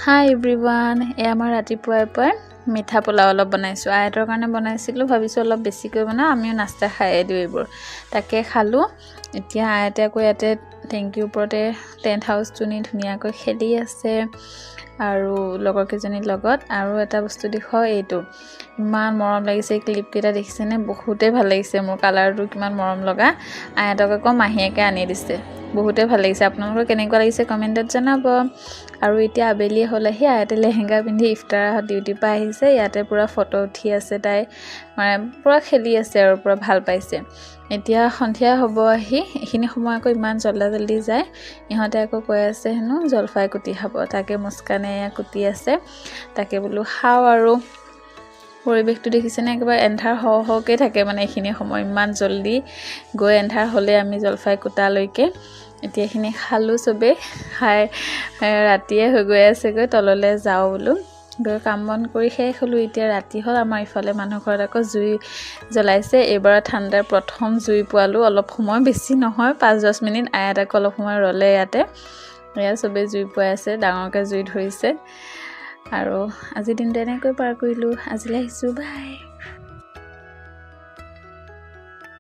হাই everyone, আমাৰ ৰাতিপুৱাৰ পৰা মিঠা পোলাও অলপ বনাইছোঁ। আইতৰ কাৰণে বনাইছিলোঁ, ভাবিছোঁ অলপ বেছিকৈ বনাওঁ, আমিও নাস্তা খায়ে দিওঁ এইবোৰ। তাকে খালোঁ। এতিয়া আইতে আকৌ ইয়াতে টেংকিৰ ওপৰতে টেণ্ট হাউচটো নি ধুনীয়াকৈ খেলি আছে আৰু লগৰ কেইজনীৰ লগত। আৰু এটা বস্তু দেখুৱাওঁ, এইটো ইমান মৰম লাগিছে। ক্লিপকেইটা দেখিছেনে? বহুতেই ভাল লাগিছে। মোৰ কালাৰটো কিমান মৰম লগা। আইতক আকৌ মাহীয়েকে আনি দিছে। বহুতেই ভাল লাগিছে। আপোনালোকৰ কেনেকুৱা লাগিছে কমেণ্টত জনাব। আৰু এতিয়া আবেলি হ'ল আহি আইতে লেহেংগা পিন্ধি ইফতাৰ ডিউটিৰ পৰা আহিছে। ইয়াতে পূৰা ফটো উঠি আছে, তাই মানে পূৰা খেলি আছে আৰু পূৰা ভাল পাইছে। এতিয়া সন্ধিয়া হ'ব আহি, এইখিনি সময় আকৌ ইমান জল্দি যায়। ইহঁতে আকৌ কৈ আছে হেনো জলফাই কুটি খাব। তাকে মুস্কানে কুটি আছে, তাকে বোলো খাওঁ। আৰু পৰিৱেশটো দেখিছেনে? একেবাৰে এন্ধাৰ হওঁকৈ থাকে মানে এইখিনি সময়, ইমান জল্দি গৈ এন্ধাৰ হ'লে আমি জলফাই কুটালৈকে। এতিয়া এইখিনি খালোঁ চবেই, খাই ৰাতিয়ে হৈ গৈ আছেগৈ। তললৈ যাওঁ বোলো, গৈ কাম বন কৰি শেষ হ'লোঁ। এতিয়া ৰাতি হ'ল। আমাৰ ইফালে মানুহ ঘৰত আকৌ জুই জ্বলাইছে। এইবাৰ ঠাণ্ডাৰ প্ৰথম জুই পোৱালোঁ। অলপ সময়, বেছি নহয়, 5-10 মিনিট। আয়াত আকৌ অলপ সময় ৰ'লে ইয়াতে। এয়া চবেই জুই পুৱাই আছে, ডাঙৰকৈ জুই ধৰিছে। আৰু আজিৰ দিনটো এনেকৈ পাৰ কৰিলোঁ। আজিলৈ আহিছোঁ, বাই।